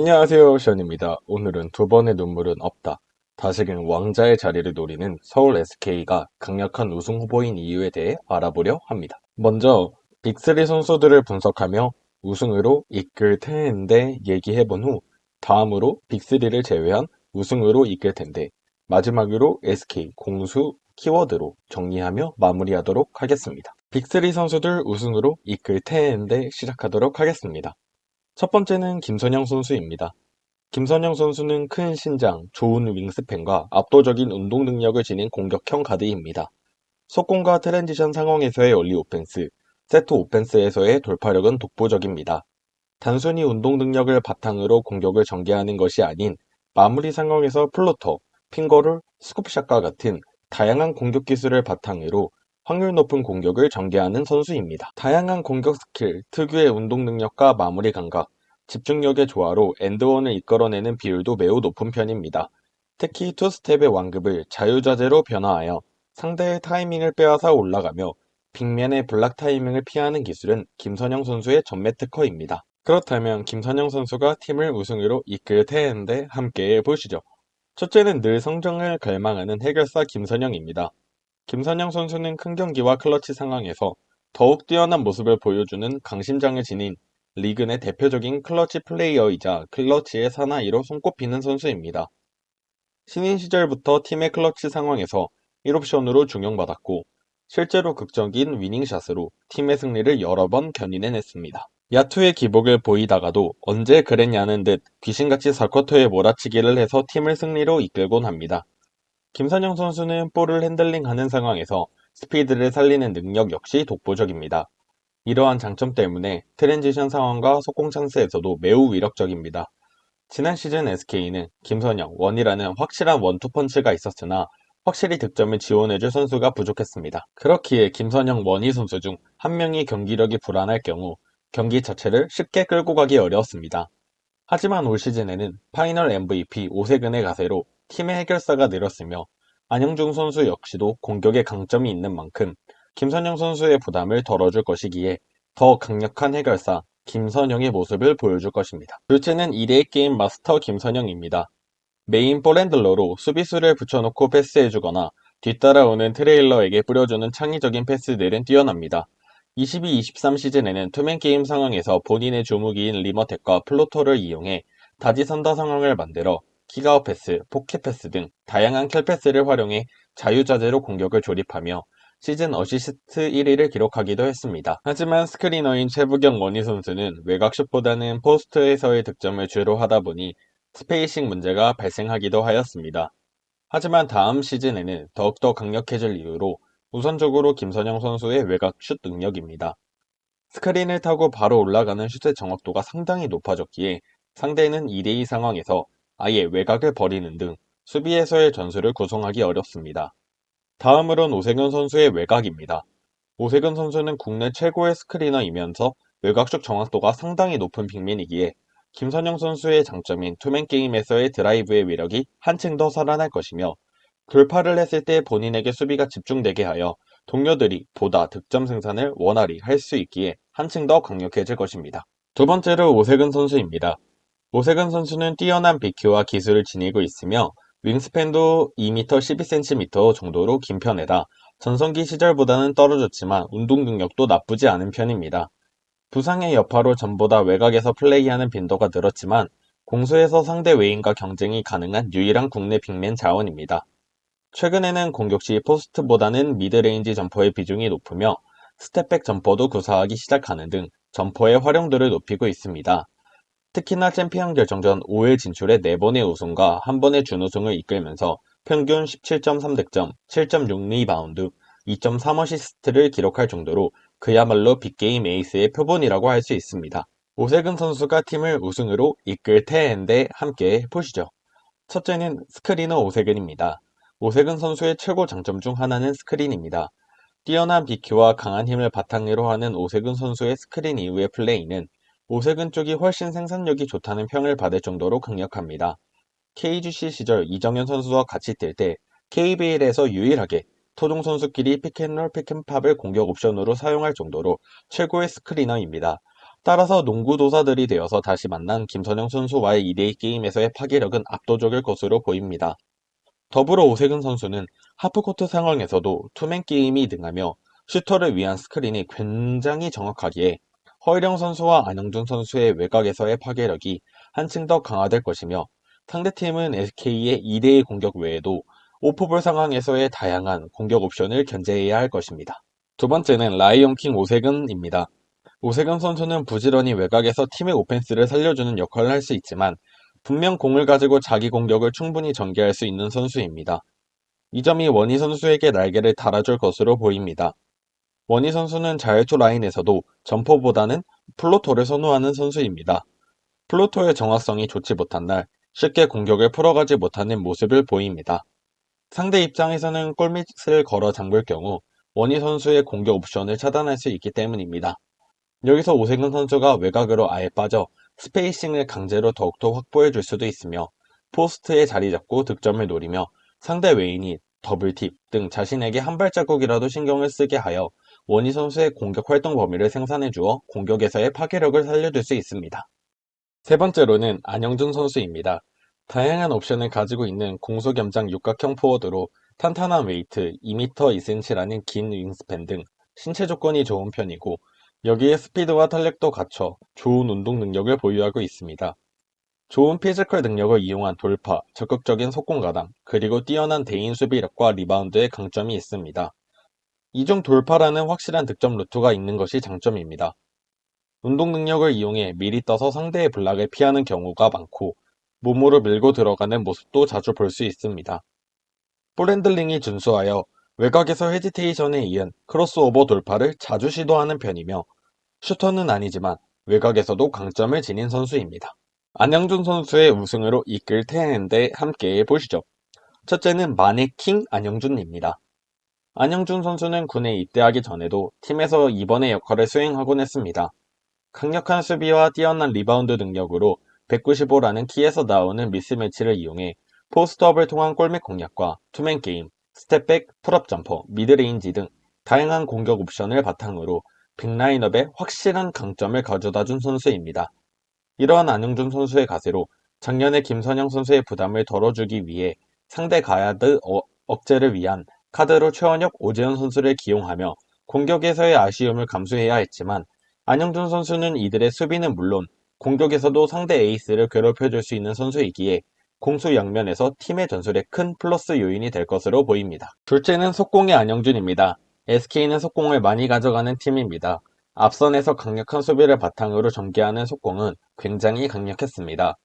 안녕하세요, 션입니다. 오늘은 두 번의 눈물은 없다. 다시금 왕자의 자리를 노리는 서울 SK가 강력한 우승 후보인 이유에 대해 알아보려 합니다. 먼저 빅3 선수들을 분석하며 우승으로 이끌 텐데 얘기해본 후 다음으로 빅3를 제외한 우승으로 이끌 텐데 마지막으로 SK 공수 키워드로 정리하며 마무리하도록 하겠습니다. 빅3 선수들 우승으로 이끌 텐데 시작하도록 하겠습니다. 첫 번째는 김선영 선수입니다. 김선영 선수는 큰 신장, 좋은 윙스팬과 압도적인 운동 능력을 지닌 공격형 가드입니다. 속공과 트랜지션 상황에서의 얼리 오펜스, 세트 오펜스에서의 돌파력은 독보적입니다. 단순히 운동 능력을 바탕으로 공격을 전개하는 것이 아닌 마무리 상황에서 플로터, 핑거롤, 스쿱샷과 같은 다양한 공격 기술을 바탕으로 확률 높은 공격을 전개하는 선수입니다. 다양한 공격 스킬, 특유의 운동 능력과 마무리 감각, 집중력의 조화로 엔드원을 이끌어내는 비율도 매우 높은 편입니다. 특히 투스텝의 완급을 자유자재로 변화하여 상대의 타이밍을 빼앗아 올라가며 빅맨의 블락 타이밍을 피하는 기술은 김선영 선수의 전매 특허입니다. 그렇다면 김선영 선수가 팀을 우승으로 이끌 텐데 함께 보시죠. 첫째는 늘 성장을 갈망하는 해결사 김선영입니다. 김선영 선수는 큰 경기와 클러치 상황에서 더욱 뛰어난 모습을 보여주는 강심장을 지닌 리그 내 대표적인 클러치 플레이어이자 클러치의 사나이로 손꼽히는 선수입니다. 신인 시절부터 팀의 클러치 상황에서 1옵션으로 중용받았고 실제로 극적인 위닝샷으로 팀의 승리를 여러 번 견인해냈습니다. 야투의 기복을 보이다가도 언제 그랬냐는 듯 귀신같이 4쿼터에 몰아치기를 해서 팀을 승리로 이끌곤 합니다. 김선영 선수는 볼을 핸들링하는 상황에서 스피드를 살리는 능력 역시 독보적입니다. 이러한 장점 때문에 트랜지션 상황과 속공 찬스에서도 매우 위력적입니다. 지난 시즌 SK는 김선영, 원이라는 확실한 원투펀치가 있었으나 확실히 득점을 지원해줄 선수가 부족했습니다. 그렇기에 김선영, 원희 선수 중 한 명이 경기력이 불안할 경우 경기 자체를 쉽게 끌고 가기 어려웠습니다. 하지만 올 시즌에는 파이널 MVP 오세근의 가세로 팀의 해결사가 늘었으며 안영중 선수 역시도 공격에 강점이 있는 만큼 김선영 선수의 부담을 덜어줄 것이기에 더 강력한 해결사 김선영의 모습을 보여줄 것입니다. 둘째는 2대1 게임 마스터 김선영입니다. 메인 볼핸들러로 수비수를 붙여놓고 패스해주거나 뒤따라오는 트레일러에게 뿌려주는 창의적인 패스들은 뛰어납니다. 22-23 시즌에는 투맨 게임 상황에서 본인의 주무기인 리머텍과 플로터를 이용해 다지선다 상황을 만들어 킥아웃 패스, 포켓 패스 등 다양한 킬 패스를 활용해 자유자재로 공격을 조립하며 시즌 어시스트 1위를 기록하기도 했습니다. 하지만 스크리너인 최부경 원희 선수는 외곽슛보다는 포스트에서의 득점을 주로 하다 보니 스페이싱 문제가 발생하기도 하였습니다. 하지만 다음 시즌에는 더욱더 강력해질 이유로 우선적으로 김선영 선수의 외곽 슛 능력입니다. 스크린을 타고 바로 올라가는 슛의 정확도가 상당히 높아졌기에 상대는 2대2 상황에서 아예 외곽을 버리는 등 수비에서의 전술을 구성하기 어렵습니다. 다음으론 오세근 선수의 외곽입니다. 오세근 선수는 국내 최고의 스크리너이면서 외곽슛 정확도가 상당히 높은 빅맨이기에 김선영 선수의 장점인 투맨 게임에서의 드라이브의 위력이 한층 더 살아날 것이며 돌파를 했을 때 본인에게 수비가 집중되게 하여 동료들이 보다 득점 생산을 원활히 할 수 있기에 한층 더 강력해질 것입니다. 두 번째로 오세근 선수입니다. 오세근 선수는 뛰어난 BQ와 기술을 지니고 있으며 윙스팬도 2m 12cm 정도로 긴 편에다 전성기 시절보다는 떨어졌지만 운동 능력도 나쁘지 않은 편입니다. 부상의 여파로 전보다 외곽에서 플레이하는 빈도가 늘었지만 공수에서 상대 외인과 경쟁이 가능한 유일한 국내 빅맨 자원입니다. 최근에는 공격 시 포스트보다는 미드레인지 점퍼의 비중이 높으며 스텝백 점퍼도 구사하기 시작하는 등 점퍼의 활용도를 높이고 있습니다. 특히나 챔피언 결정전 5회 진출에 4번의 우승과 1번의 준우승을 이끌면서 평균 17.3득점, 7.6 리바운드, 2.3 어시스트를 기록할 정도로 그야말로 빅게임 에이스의 표본이라고 할 수 있습니다. 오세근 선수가 팀을 우승으로 이끌 텐데 함께 보시죠. 첫째는 스크리너 오세근입니다. 오세근 선수의 최고 장점 중 하나는 스크린입니다. 뛰어난 BQ와 강한 힘을 바탕으로 하는 오세근 선수의 스크린 이후의 플레이는 오세근 쪽이 훨씬 생산력이 좋다는 평을 받을 정도로 강력합니다. KGC 시절 이정현 선수와 같이 뛸 때 KBL에서 유일하게 토종 선수끼리 픽앤롤 픽앤팝을 공격 옵션으로 사용할 정도로 최고의 스크리너입니다. 따라서 농구도사들이 되어서 다시 만난 김선영 선수와의 2대2 게임에서의 파괴력은 압도적일 것으로 보입니다. 더불어 오세근 선수는 하프코트 상황에서도 투맨 게임이 능하며 슈터를 위한 스크린이 굉장히 정확하기에 허일영 선수와 안영준 선수의 외곽에서의 파괴력이 한층 더 강화될 것이며 상대팀은 SK의 2대2 공격 외에도 오프볼 상황에서의 다양한 공격 옵션을 견제해야 할 것입니다. 두 번째는 라이온킹 오세근입니다. 오세근 선수는 부지런히 외곽에서 팀의 오펜스를 살려주는 역할을 할 수 있지만 분명 공을 가지고 자기 공격을 충분히 전개할 수 있는 선수입니다. 이 점이 원희 선수에게 날개를 달아줄 것으로 보입니다. 원희 선수는 자유투 라인에서도 점퍼보다는 플로터를 선호하는 선수입니다. 플로터의 정확성이 좋지 못한 날 쉽게 공격을 풀어가지 못하는 모습을 보입니다. 상대 입장에서는 골밑을 걸어 잠글 경우 원희 선수의 공격 옵션을 차단할 수 있기 때문입니다. 여기서 오세근 선수가 외곽으로 아예 빠져 스페이싱을 강제로 더욱더 확보해 줄 수도 있으며 포스트에 자리 잡고 득점을 노리며 상대 외인이 더블팁 등 자신에게 한 발자국이라도 신경을 쓰게 하여 원희 선수의 공격 활동 범위를 생산해 주어 공격에서의 파괴력을 살려줄 수 있습니다. 세 번째로는 안영준 선수입니다. 다양한 옵션을 가지고 있는 공소겸장 육각형 포워드로 탄탄한 웨이트 2m 2cm라는 긴 윙스팬 등 신체 조건이 좋은 편이고 여기에 스피드와 탄력도 갖춰 좋은 운동 능력을 보유하고 있습니다. 좋은 피지컬 능력을 이용한 돌파, 적극적인 속공 가담, 그리고 뛰어난 대인 수비력과 리바운드의 강점이 있습니다. 이중 돌파라는 확실한 득점 루트가 있는 것이 장점입니다. 운동 능력을 이용해 미리 떠서 상대의 블락을 피하는 경우가 많고 몸으로 밀고 들어가는 모습도 자주 볼 수 있습니다. 볼 핸들링이 준수하여 외곽에서 헤지테이션에 이은 크로스오버 돌파를 자주 시도하는 편이며 슈터는 아니지만 외곽에서도 강점을 지닌 선수입니다. 안영준 선수의 우승으로 이끌 테는데 함께 보시죠. 첫째는 마네킹 안영준입니다. 안영준 선수는 군에 입대하기 전에도 팀에서 이번의 역할을 수행하곤 했습니다. 강력한 수비와 뛰어난 리바운드 능력으로 195라는 키에서 나오는 미스매치를 이용해 포스트업을 통한 골밑 공략과 투맨 게임, 스텝백, 풀업 점퍼, 미드레인지 등 다양한 공격 옵션을 바탕으로 빅라인업에 확실한 강점을 가져다 준 선수입니다. 이러한 안영준 선수의 가세로 작년에 김선영 선수의 부담을 덜어주기 위해 상대 가야드 억제를 위한 카드로 최원혁, 오재현 선수를 기용하며 공격에서의 아쉬움을 감수해야 했지만 안영준 선수는 이들의 수비는 물론 공격에서도 상대 에이스를 괴롭혀줄 수 있는 선수이기에 공수 양면에서 팀의 전술에 큰 플러스 요인이 될 것으로 보입니다. 둘째는 속공의 안영준입니다. SK는 속공을 많이 가져가는 팀입니다. 앞선에서 강력한 수비를 바탕으로 전개하는 속공은 굉장히 강력했습니다.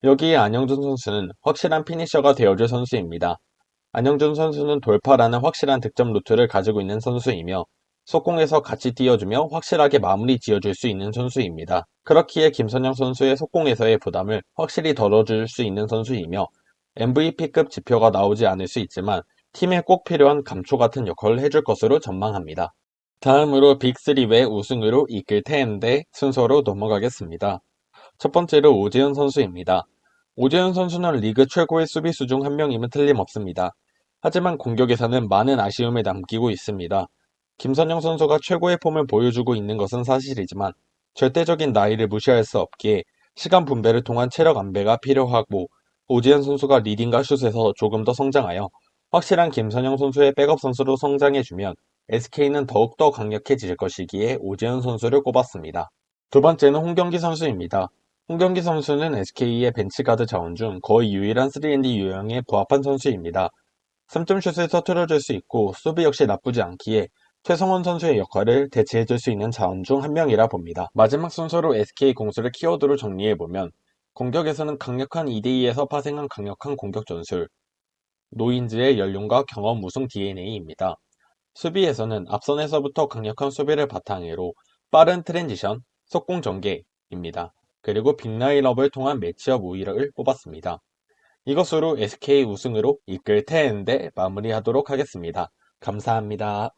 여기에 안영준 선수는 확실한 피니셔가 되어줄 선수입니다. 안영준 선수는 돌파라는 확실한 득점 루트를 가지고 있는 선수이며 속공에서 같이 뛰어주며 확실하게 마무리 지어줄 수 있는 선수입니다. 그렇기에 김선영 선수의 속공에서의 부담을 확실히 덜어줄 수 있는 선수이며 MVP급 지표가 나오지 않을 수 있지만 팀에 꼭 필요한 감초 같은 역할을 해줄 것으로 전망합니다. 다음으로 빅3 외 우승으로 이끌 텐데 순서로 넘어가겠습니다. 첫 번째로 오재현 선수입니다. 오재현 선수는 리그 최고의 수비수 중 한 명임은 틀림없습니다. 하지만 공격에서는 많은 아쉬움을 남기고 있습니다. 김선영 선수가 최고의 폼을 보여주고 있는 것은 사실이지만 절대적인 나이를 무시할 수 없기에 시간 분배를 통한 체력 안배가 필요하고 오재현 선수가 리딩과 슛에서 조금 더 성장하여 확실한 김선영 선수의 백업 선수로 성장해주면 SK는 더욱더 강력해질 것이기에 오재현 선수를 꼽았습니다. 두 번째는 홍경기 선수입니다. 홍경기 선수는 SK의 벤치가드 자원 중 거의 유일한 3&D 유형에 부합한 선수입니다. 3점슛을 터뜨려줄 수 있고 수비 역시 나쁘지 않기에 최성원 선수의 역할을 대체해줄 수 있는 자원 중 한 명이라 봅니다. 마지막 순서로 SK 공수를 키워드로 정리해보면 공격에서는 강력한 2대2에서 파생한 강력한 공격 전술, 노인즈의 연륜과 경험 우승 DNA입니다. 수비에서는 앞선에서부터 강력한 수비를 바탕으로 빠른 트랜지션, 속공 전개입니다. 그리고 빅라인업을 통한 매치업 우위를 뽑았습니다. 이것으로 SK 우승으로 이끌 텐데 마무리하도록 하겠습니다. 감사합니다.